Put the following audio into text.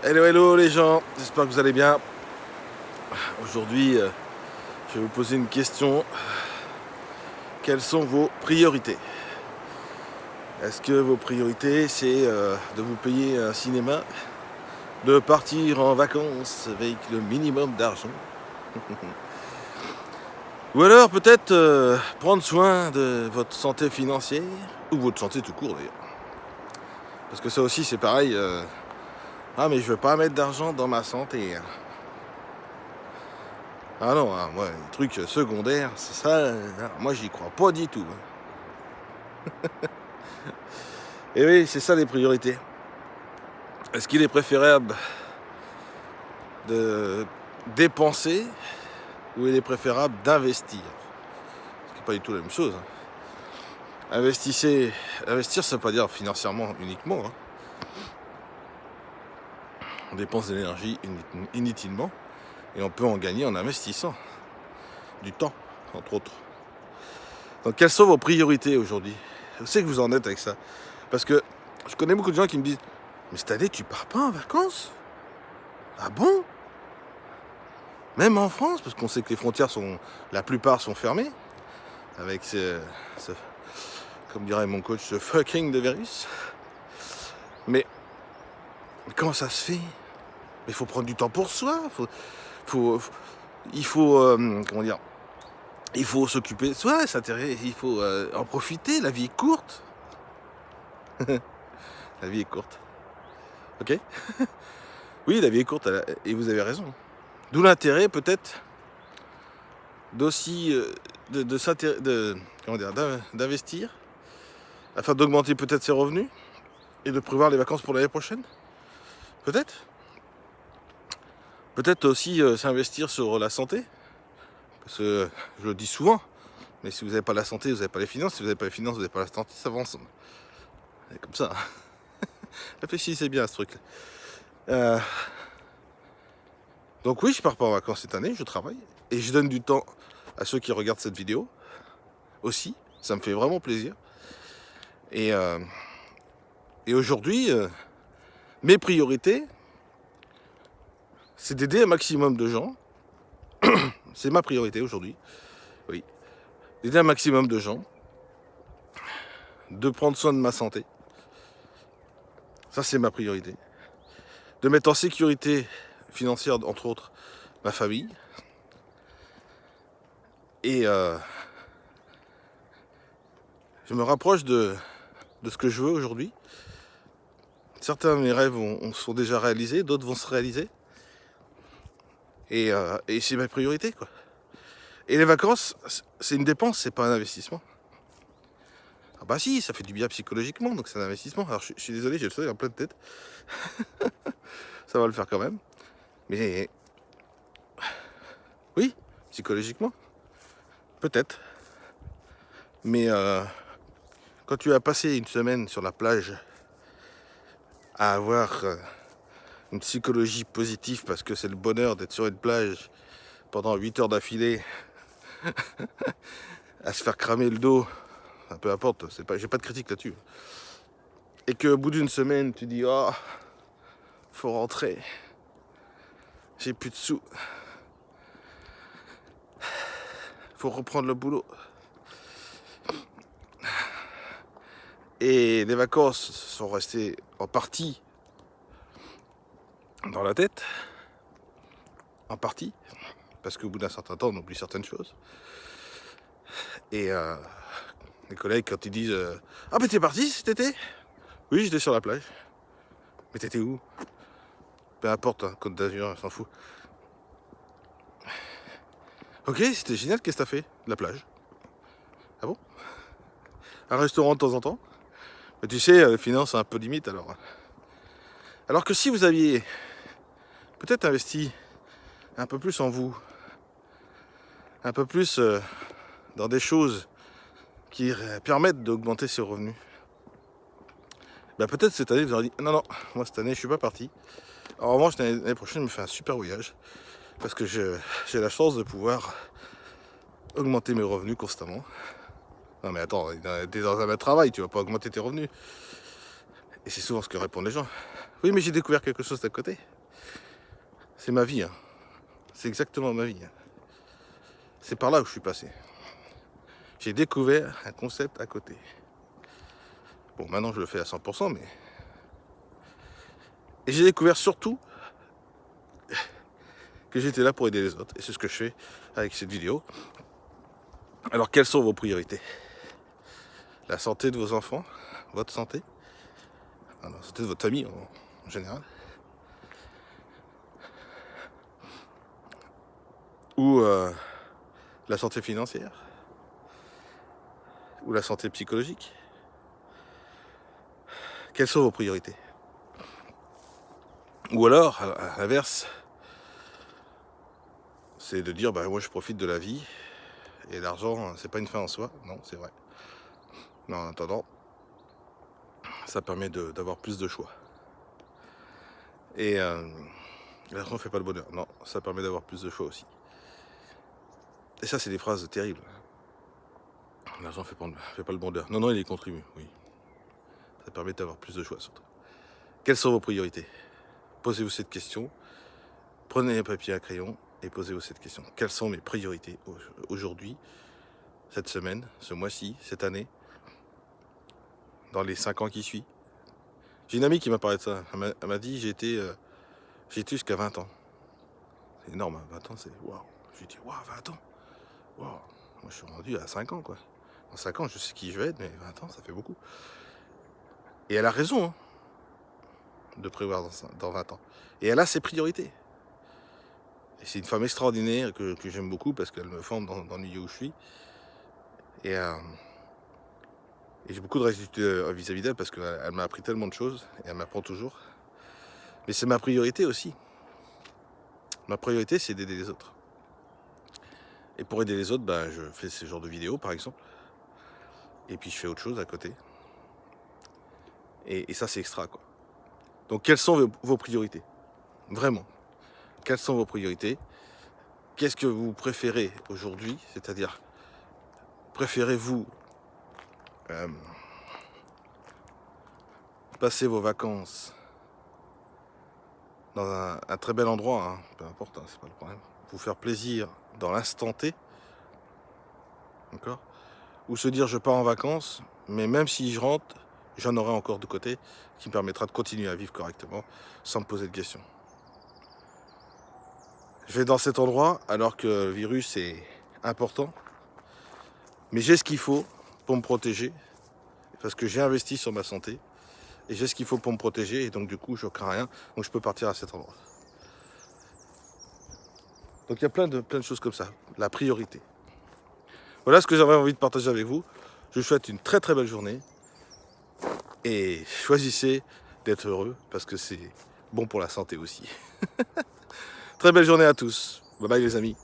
Hello hello les gens, j'espère que vous allez bien. Aujourd'hui, je vais vous poser une question. Quelles sont vos priorités? Est-ce que vos priorités, c'est de vous payer un cinéma, de partir en vacances avec le minimum d'argent, ou alors peut-être prendre soin de votre santé financière, ou votre santé tout court d'ailleurs. Parce que ça aussi c'est pareil, ah mais je veux pas mettre d'argent dans ma santé. Ah non, hein, moi, les trucs secondaires, c'est ça, moi j'y crois pas du tout. Et oui, c'est ça les priorités. Est-ce qu'il est préférable de dépenser ou il est préférable d'investir? Ce qui n'est pas du tout la même chose. Investir, ça ne veut pas dire financièrement uniquement. On dépense de l'énergie inutilement et on peut en gagner en investissant du temps, entre autres. Donc, quelles sont vos priorités aujourd'hui? Je sais que vous en êtes avec ça. Parce que je connais beaucoup de gens qui me disent: mais cette année, tu pars pas en vacances? Ah bon? Même en France, parce qu'on sait que les frontières la plupart sont fermées, avec comme dirait mon coach, ce fucking de virus. Mais comment ça se fait? Il faut prendre du temps pour soi, il faut comment dire, il faut s'occuper de soi, il faut en profiter, la vie est courte. La vie est courte. Ok? Oui, la vie est courte, et vous avez raison. D'où l'intérêt peut-être d'aussi d'investir afin d'augmenter peut-être ses revenus et de prévoir les vacances pour l'année prochaine. Peut-être. Peut-être aussi s'investir sur la santé. Parce que je le dis souvent, mais si vous n'avez pas la santé, vous n'avez pas les finances. Si vous n'avez pas les finances, vous n'avez pas la santé, ça va ensemble. C'est comme ça. Réfléchissez bien à ce truc. Donc oui, je pars pas en vacances cette année, je travaille. Et je donne du temps à ceux qui regardent cette vidéo aussi. Ça me fait vraiment plaisir. Et, et aujourd'hui, mes priorités, c'est d'aider un maximum de gens. C'est ma priorité aujourd'hui. Oui. D'aider un maximum de gens. De prendre soin de ma santé. Ça, c'est ma priorité. De mettre en sécurité financière, entre autres, ma famille. Et je me rapproche de ce que je veux aujourd'hui. Certains de mes rêves sont déjà réalisés, d'autres vont se réaliser. Et c'est ma priorité, quoi. Et les vacances, c'est une dépense, c'est pas un investissement. Ah bah si, ça fait du bien psychologiquement, donc c'est un investissement. Alors je suis désolé, j'ai le soleil en pleine tête. Ça va le faire quand même. Mais oui, psychologiquement, peut-être. Mais quand tu as passé une semaine sur la plage à avoir une psychologie positive parce que c'est le bonheur d'être sur une plage pendant 8 heures d'affilée à se faire cramer le dos, peu importe, j'ai pas de critique là-dessus. Et qu'au bout d'une semaine, tu dis: oh, faut rentrer, j'ai plus de sous, faut reprendre le boulot. Et les vacances sont restées en partie dans la tête, en partie, parce qu'au bout d'un certain temps, on oublie certaines choses. Et les collègues, quand ils disent ah, mais t'es parti cet été? Oui, j'étais sur la plage. Mais t'étais où? Peu importe, hein, Côte d'Azur, on s'en fout. Ok, c'était génial, qu'est-ce que t'as fait? La plage. Ah bon? Un restaurant de temps en temps? Mais tu sais, les finances, c'est un peu limite alors. Alors que si vous aviez peut-être investi un peu plus en vous, un peu plus dans des choses qui permettent d'augmenter ses revenus, bah peut-être cette année vous aurez dit: non, non, moi cette année je suis pas parti. En revanche, l'année prochaine, je me fais un super voyage parce que j'ai la chance de pouvoir augmenter mes revenus constamment. Non mais attends, t'es dans un travail, tu vas pas augmenter tes revenus. Et c'est souvent ce que répondent les gens. Oui, mais j'ai découvert quelque chose d'à côté. C'est ma vie, hein. C'est exactement ma vie, hein. C'est par là où je suis passé. J'ai découvert un concept à côté. Bon, maintenant je le fais à 100%, mais... Et j'ai découvert surtout que j'étais là pour aider les autres. Et c'est ce que je fais avec cette vidéo. Alors, quelles sont vos priorités? La santé de vos enfants? Votre santé? La santé de votre famille en général? Ou la santé financière? Ou la santé psychologique? Quelles sont vos priorités? Ou alors, à l'inverse, c'est de dire, bah moi je profite de la vie, et l'argent, c'est pas une fin en soi. Non, c'est vrai. Mais en attendant, ça permet d'avoir plus de choix. Et l'argent ne fait pas le bonheur. Non, ça permet d'avoir plus de choix aussi. Et ça, c'est des phrases terribles. L'argent fait pas le bonheur. Non, non, il y contribue, oui. Ça permet d'avoir plus de choix surtout. Quelles sont vos priorités? Posez-vous cette question. Prenez un papier et un crayon et posez-vous cette question. Quelles sont mes priorités aujourd'hui, cette semaine, ce mois-ci, cette année, dans les 5 ans qui suivent? J'ai une amie qui m'a parlé de ça. Elle m'a dit, j'ai été jusqu'à 20 ans. C'est énorme, hein, 20 ans, c'est waouh. J'ai dit, waouh, 20 ans. Waouh. Moi, je suis rendu à 5 ans, quoi. Dans 5 ans, je sais qui je vais être, mais 20 ans, ça fait beaucoup. Et elle a raison, hein, de prévoir dans 20 ans. Et elle a ses priorités. Et c'est une femme extraordinaire que j'aime beaucoup parce qu'elle me forme dans le milieu où je suis. Et j'ai beaucoup de gratitude vis-à-vis d'elle parce qu'elle m'a appris tellement de choses et elle m'apprend toujours. Mais c'est ma priorité aussi. Ma priorité, c'est d'aider les autres. Et pour aider les autres, ben, je fais ce genre de vidéos, par exemple. Et puis je fais autre chose à côté. Et ça, c'est extra, quoi. Donc, quelles sont vos priorités? Vraiment. Quelles sont vos priorités? Qu'est-ce que vous préférez aujourd'hui? C'est-à-dire, préférez-vous passer vos vacances dans un très bel endroit, hein, peu importe, hein, c'est pas le problème. Vous faire plaisir dans l'instant T, d'accord? Ou se dire je pars en vacances, mais même si je rentre, j'en aurai encore de côté qui me permettra de continuer à vivre correctement sans me poser de questions. Je vais dans cet endroit alors que le virus est important, mais j'ai ce qu'il faut pour me protéger parce que j'ai investi sur ma santé et j'ai ce qu'il faut pour me protéger et donc du coup je ne crains rien, donc je peux partir à cet endroit. Donc il y a plein de choses comme ça, la priorité. Voilà ce que j'avais envie de partager avec vous. Je vous souhaite une très très belle journée et choisissez d'être heureux parce que c'est bon pour la santé aussi. Très belle journée à tous. Bye bye les amis.